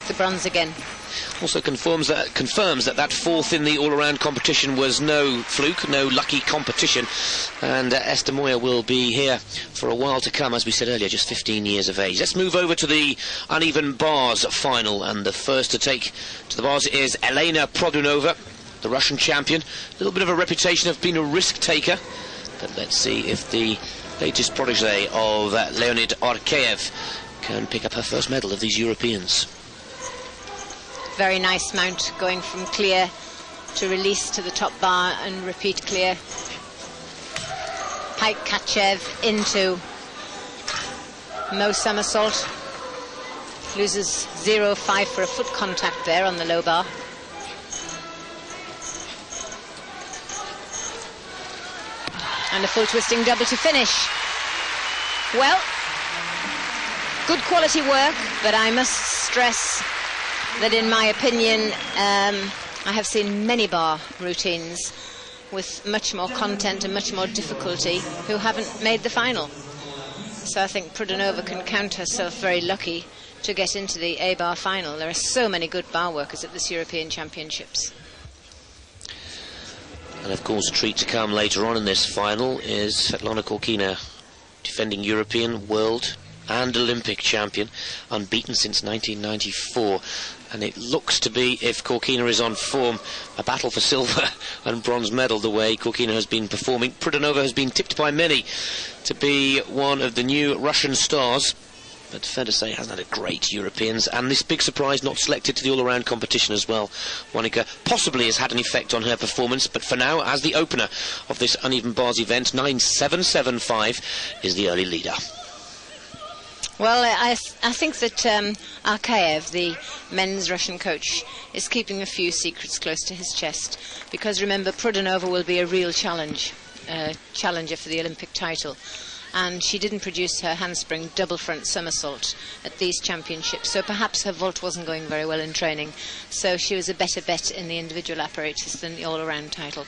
The bronze again. Also confirms that fourth in the all-around competition was no fluke, no lucky competition, and Esther Moya will be here for a while to come, as we said earlier, just 15 years of age. Let's move over to the uneven bars final, and the first to take to the bars is Elena Produnova, the Russian champion. A little bit of a reputation of being a risk taker, but let's see if the latest protege of Leonid Arkeyev can pick up her first medal of these Europeans. Very nice mount, going from clear to release to the top bar and repeat clear. Pike Kachev into Mo somersault. Loses 0.5 for a foot contact there on the low bar. And a full twisting double to finish. Well, good quality work, but I must stress that in my opinion, I have seen many bar routines with much more content and much more difficulty who haven't made the final. So I think Produnova can count herself very lucky to get into the A-bar final. There are so many good bar workers at this European Championships. And of course, a treat to come later on in this final is Svetlana Khorkina, defending European, world and Olympic champion, unbeaten since 1994. And it looks to be, if Khorkina is on form, a battle for silver and bronze medal the way Khorkina has been performing. Produnova has been tipped by many to be one of the new Russian stars, but fair to say hasn't had a great Europeans, and this big surprise not selected to the all-around competition as well. Wannika possibly has had an effect on her performance, but for now, as the opener of this uneven bars event, 9.775 is the early leader. Well, I think that Arkeyev, the men's Russian coach, is keeping a few secrets close to his chest, because remember, Produnova will be a real challenger for the Olympic title, and she didn't produce her handspring double front somersault at these championships, so perhaps her vault wasn't going very well in training, so she was a better bet in the individual apparatus than the all-around title.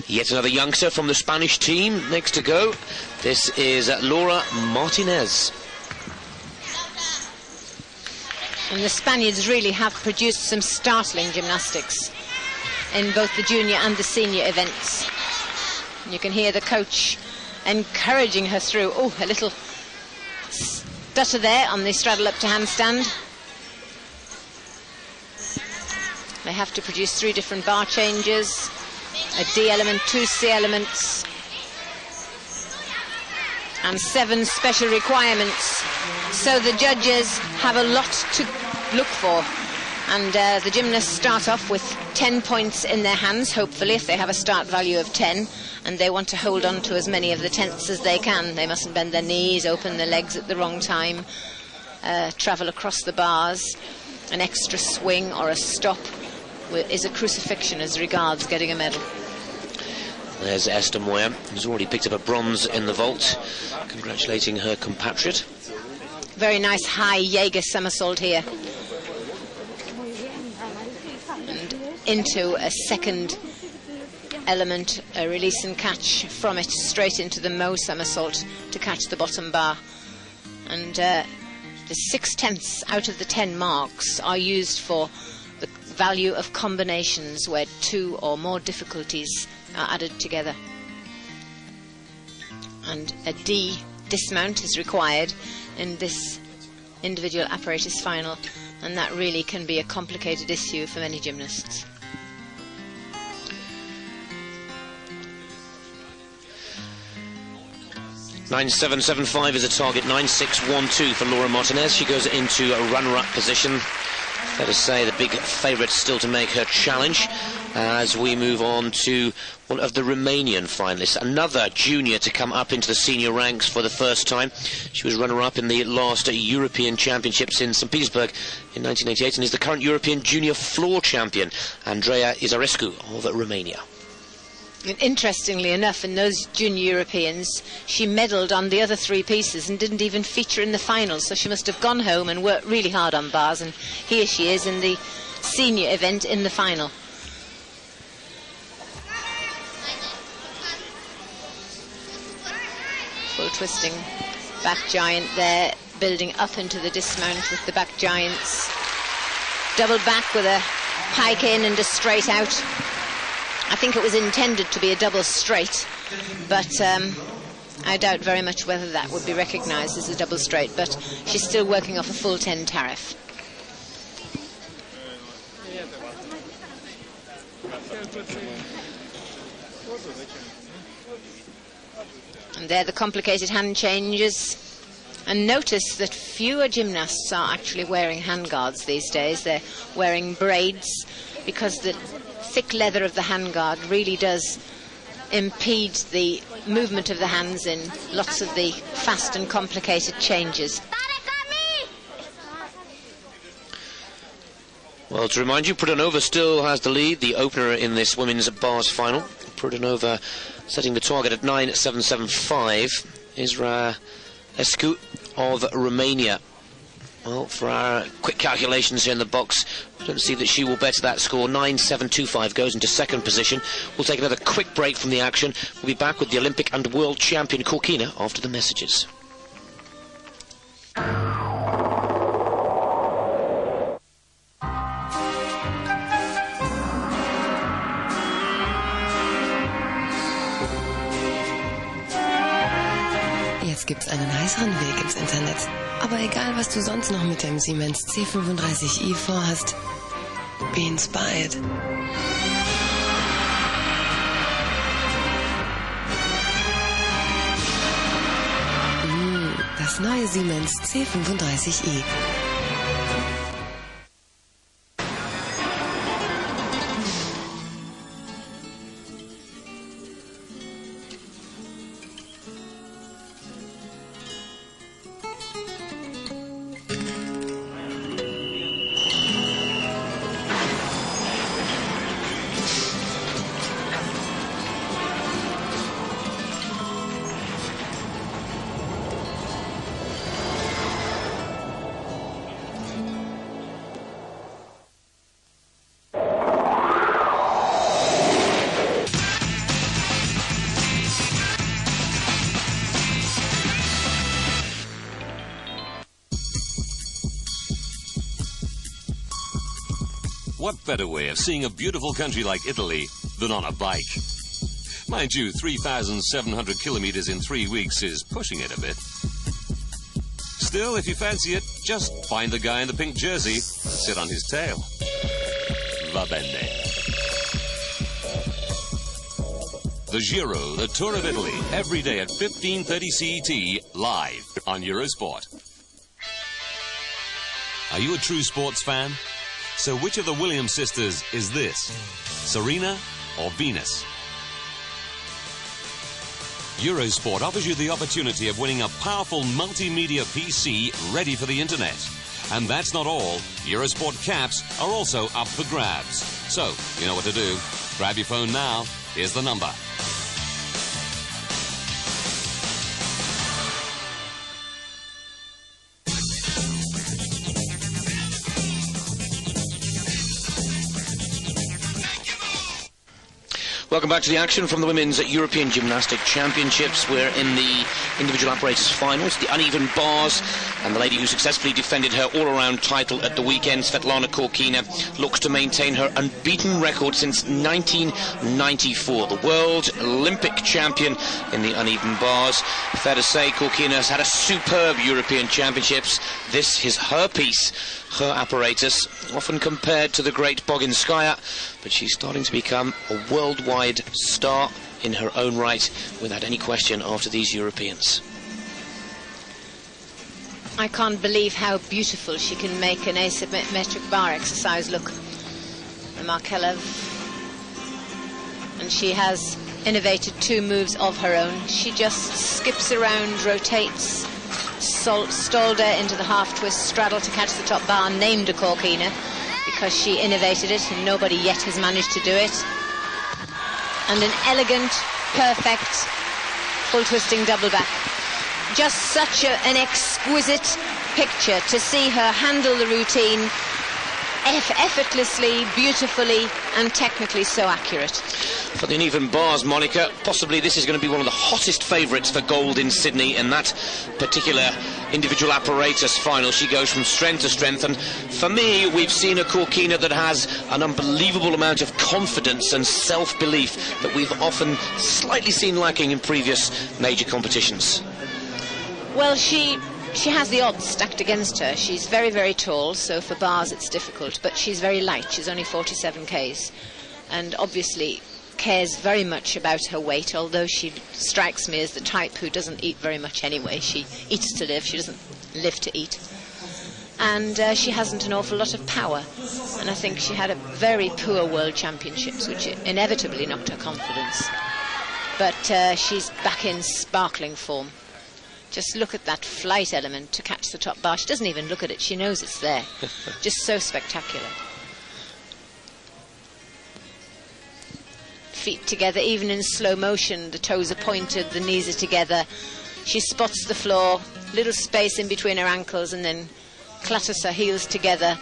Yet another youngster from the Spanish team next to go. This is Laura Martinez. And the Spaniards really have produced some startling gymnastics in both the junior and the senior events. You can hear the coach encouraging her through. Oh, a little stutter there on the straddle up to handstand. They have to produce 3 different bar changes, a D element, 2 C elements, and 7 special requirements. So the judges have a lot to look for, and the gymnasts start off with 10 points in their hands, hopefully, if they have a start value of 10, and they want to hold on to as many of the tenths as they can. They mustn't bend their knees, open their legs at the wrong time, travel across the bars. An extra swing or a stop is a crucifixion as regards getting a medal. There's Esther Moya, who's already picked up a bronze in the vault, congratulating her compatriot. Very nice high Jaeger somersault here. And into a second element, a release and catch from it straight into the Mo somersault to catch the bottom bar. And the 6/10 out of the 10 marks are used for the value of combinations where 2 or more difficulties are added together. And a D dismount is required in this individual apparatus final, and that really can be a complicated issue for many gymnasts. $9.775 is a target, 9.612 for Laura Martinez. She goes into a runner-up position. Fair to say the big favourite still to make her challenge as we move on to one of the Romanian finalists, another junior to come up into the senior ranks for the first time. She was runner-up in the last European Championships in St. Petersburg in 1988 and is the current European junior floor champion, Andreea Izarescu of Romania. And interestingly enough, in those junior Europeans, she medalled on the other 3 pieces and didn't even feature in the final, so she must have gone home and worked really hard on bars, and here she is in the senior event in the final. Full twisting back giant there, building up into the dismount with the back giants. double back with a pike in and a straight out. I think it was intended to be a double straight, but I doubt very much whether that would be recognised as a double straight, but she's still working off a full 10 tariff. And there the complicated hand changes. And notice that fewer gymnasts are actually wearing handguards these days. They're wearing braids because the thick leather of the handguard really does impede the movement of the hands in lots of the fast and complicated changes. Well, to remind you, Produnova still has the lead, the opener in this women's bars final. Produnova setting the target at 9.775. Isra Escu of Romania. Well, for our quick calculations here in the box, I don't see that she will better that score. 9.725 goes into second position. We'll take another quick break from the action. We'll be back with the Olympic and world champion Khorkina after the messages. Jetzt gibt's einen heißeren Weg ins Internet. Aber egal, was du sonst noch mit dem Siemens C35i vorhast, be inspired. Das neue Siemens C35i. What better way of seeing a beautiful country like Italy than on a bike? Mind you, 3,700 kilometers in 3 weeks is pushing it a bit. Still, if you fancy it, just find the guy in the pink jersey and sit on his tail. Va bene. The Giro, the Tour of Italy, every day at 15:30 CET, live on Eurosport. Are you a true sports fan? So which of the Williams sisters is this? Serena or Venus? Eurosport offers you the opportunity of winning a powerful multimedia PC ready for the internet. And that's not all. Eurosport caps are also up for grabs. So, you know what to do. Grab your phone now. Here's the number. Welcome back to the action from the Women's European Gymnastic Championships. We're in the individual apparatus finals, the uneven bars, and the lady who successfully defended her all-around title at the weekend, Svetlana Khorkina, looks to maintain her unbeaten record since 1994. The world Olympic champion in the uneven bars. Fair to say, Khorkina has had a superb European Championships. This is her piece, her apparatus, often compared to the great Boginskaya, but she's starting to become a worldwide star in her own right, without any question, after these Europeans. I can't believe how beautiful she can make an asymmetric bar exercise look. The Markelov. And she has innovated 2 moves of her own. She just skips around, rotates, Stolder into the half twist straddle to catch the top bar, named a Khorkina because she innovated it and nobody yet has managed to do it. And an elegant, perfect full twisting double back. Just such an exquisite picture to see her handle the routine, effortlessly, beautifully, and technically so accurate. For the uneven bars, Monica, possibly this is going to be one of the hottest favourites for gold in Sydney, and that particular individual apparatus final. She goes from strength to strength, and for me, we've seen a Khorkina that has an unbelievable amount of confidence and self-belief that we've often slightly seen lacking in previous major competitions. Well, she has the odds stacked against her. She's very, very tall, so for bars it's difficult, but she's very light. She's only 47 kgs, and obviously cares very much about her weight, although she strikes me as the type who doesn't eat very much anyway. She eats to live, she doesn't live to eat. And she hasn't an awful lot of power, and I think she had a very poor World Championships, which inevitably knocked her confidence. But she's back in sparkling form. Just look at that flight element to catch the top bar. She doesn't even look at it, she knows it's there. Just so spectacular. Feet together, even in slow motion, the toes are pointed, the knees are together. She spots the floor, little space in between her ankles, and then clatters her heels together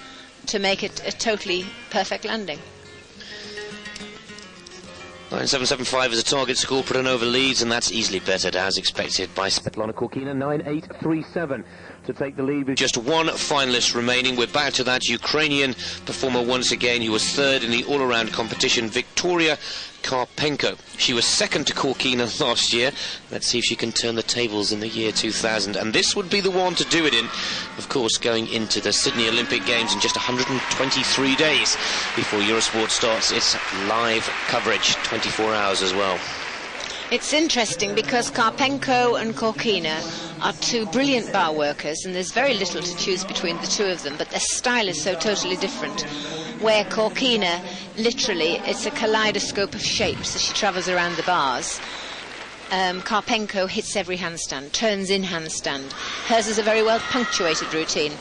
to make it a totally perfect landing. 9.775 is a target score. Produnova leads, and that's easily bettered, as expected, by Svetlana Khorkina. 9.837 to take the lead with just one finalist remaining. We're back to that Ukrainian performer once again, who was third in the all-around competition, Victoria Karpenko. She was second to Khorkina last year. Let's see if she can turn the tables in the year 2000, and this would be the one to do it in, of course, going into the Sydney Olympic Games in just 123 days before Eurosport starts its live coverage, 24 hours as well. It's interesting because Karpenko and Khorkina are two brilliant bar workers, and there's very little to choose between the two of them, but their style is so totally different. Where Khorkina, literally, it's a kaleidoscope of shapes as she travels around the bars. Karpenko hits every handstand, turns in handstand. Hers is a very well punctuated routine,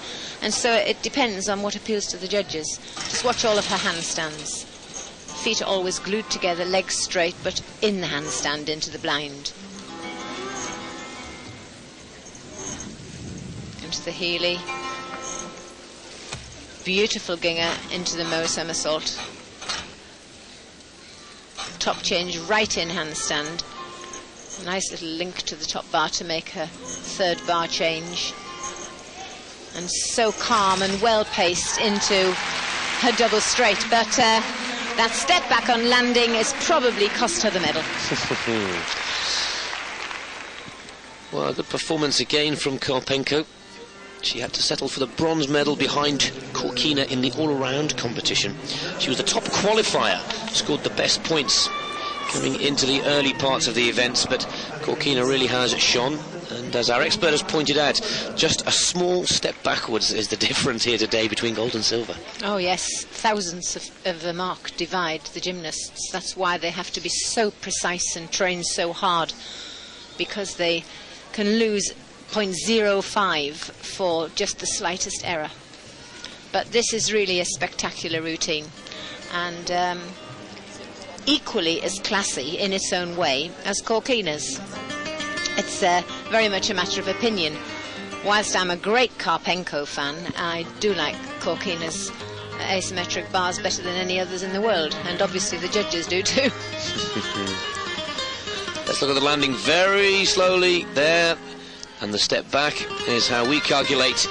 and so it depends on what appeals to the judges. Just watch all of her handstands. Feet are always glued together, legs straight, but in the handstand into the blind. Into the Healy. Beautiful Ginger into the Moe somersault. Top change right in handstand. Nice little link to the top bar to make her third bar change. And so calm and well paced into her double straight, but that step back on landing has probably cost her the medal. Well, a good performance again from Karpenko. She had to settle for the bronze medal behind Khorkina in the all-around competition. She was the top qualifier, scored the best points coming into the early parts of the events, but Khorkina really has shone. And as our expert has pointed out, just a small step backwards is the difference here today between gold and silver. Oh yes, thousands of a mark divide the gymnasts. That's why they have to be so precise and train so hard, because they can lose 0.05 for just the slightest error. But this is really a spectacular routine, and equally as classy in its own way as Khorkina's. It's very much a matter of opinion. Whilst I'm a great Karpenko fan, I do like Khorkina's asymmetric bars better than any others in the world, and obviously the judges do too. Let's look at the landing very slowly there, and the step back is how we calculate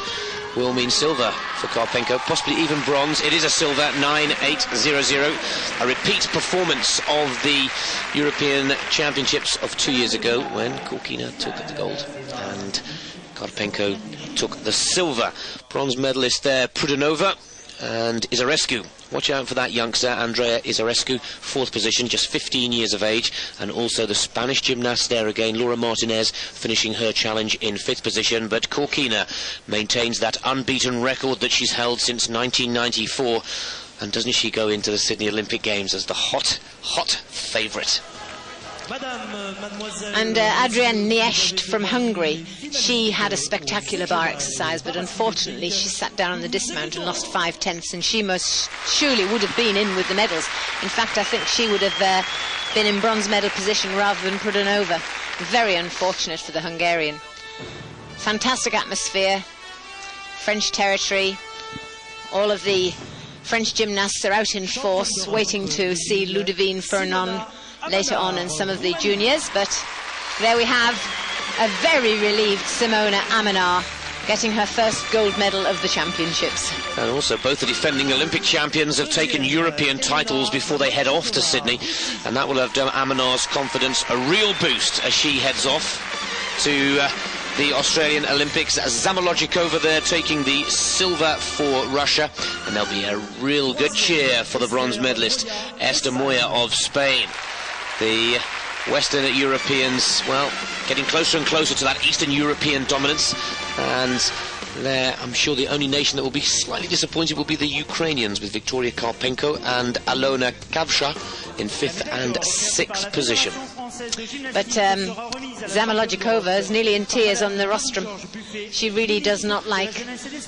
will mean silver for Karpenko, possibly even bronze. It is a silver, 9.800. A repeat performance of the European Championships of 2 years ago, when Khorkina took the gold and Karpenko took the silver. Bronze medalist there, Produnova and Izarescu. Watch out for that youngster, Andrea Izarescu, fourth position, just 15 years of age, and also the Spanish gymnast there again, Laura Martinez, finishing her challenge in fifth position. But Khorkina maintains that unbeaten record that she's held since 1994, and doesn't she go into the Sydney Olympic Games as the hot favourite? And Adrienne Niesht from Hungary, she had a spectacular bar exercise, but unfortunately she sat down on the dismount and lost 5/10, and she most surely would have been in with the medals. In fact, I think she would have been in bronze medal position rather than Produnova. Very unfortunate for the Hungarian. Fantastic atmosphere, French territory, all of the French gymnasts are out in force, waiting to see Ludivine Furnon later on in some of the juniors. But there we have a very relieved Simona Amenar getting her first gold medal of the championships. And also both the defending Olympic champions have taken European titles before they head off to Sydney, and that will have done Amenar's confidence a real boost as she heads off to the Australian Olympics. Zamolodchikova there taking the silver for Russia, and there'll be a real good cheer for the bronze medalist Esther Moya of Spain. The Western Europeans, well, getting closer and closer to that Eastern European dominance, and I'm sure the only nation that will be slightly disappointed will be the Ukrainians, with Victoria Karpenko and Alona Kavsha in 5th and 6th position. But Zamolodchikova is nearly in tears on the rostrum. She really does not like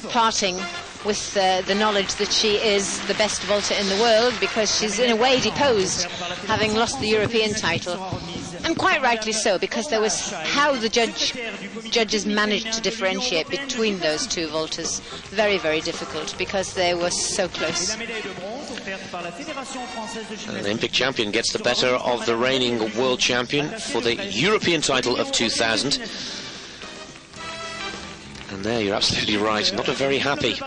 parting with the knowledge that she is the best vaulter in the world, because she's in a way deposed, having lost the European title. And quite rightly so, because there was how the judges managed to differentiate between those two vaulters. Very, very difficult, because they were so close. An Olympic champion gets the better of the reigning world champion for the European title of 2000. And there, you're absolutely right, not a very happy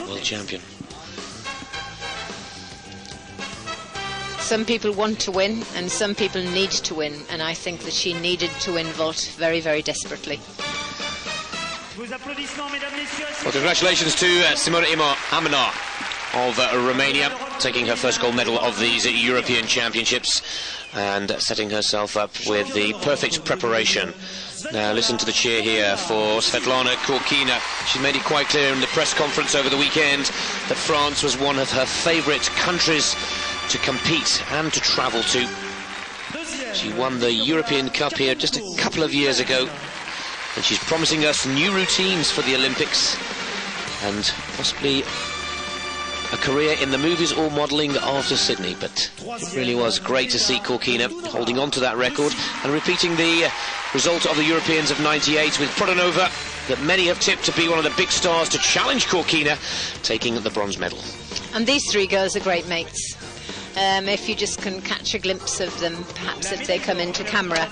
world champion. Some people want to win, and some people need to win, and I think that she needed to win vault very, very desperately. Well, congratulations to Simona Amenar of Romania, taking her first gold medal of these European Championships and setting herself up with the perfect preparation. Now listen to the cheer here for Svetlana Khorkina. She made it quite clear in the press conference over the weekend that France was one of her favourite countries to compete and to travel to. She won the European Cup here just a couple of years ago, and she's promising us new routines for the Olympics and possibly a career in the movies or modelling after Sydney. But it really was great to see Khorkina holding on to that record and repeating the result of the Europeans of '98 with Produnova, that many have tipped to be one of the big stars to challenge Khorkina, taking the bronze medal. And these three girls are great mates. If you just can catch a glimpse of them, perhaps if they come into camera.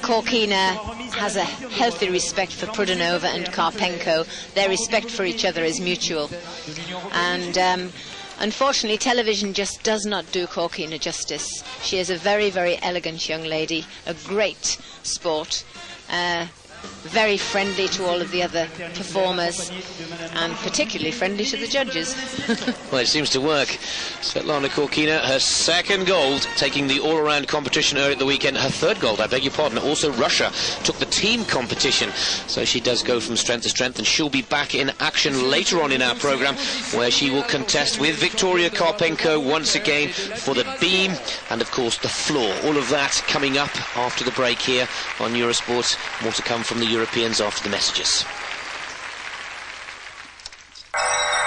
Khorkina has a healthy respect for Produnova and Karpenko. Their respect for each other is mutual. And unfortunately, television just does not do Khorkina justice. She is a very, very elegant young lady, a great sport, very friendly to all of the other performers, and particularly friendly to the judges. Well, it seems to work. Svetlana Khorkina, her second gold, taking the all-around competition earlier at the weekend. Her third gold, I beg your pardon. Also, Russia took the team competition. So she does go from strength to strength, and she'll be back in action later on in our programme, where she will contest with Victoria Karpenko once again for the beam and, of course, the floor. All of that coming up after the break here on Eurosport. More to come from the Europeans after the messages.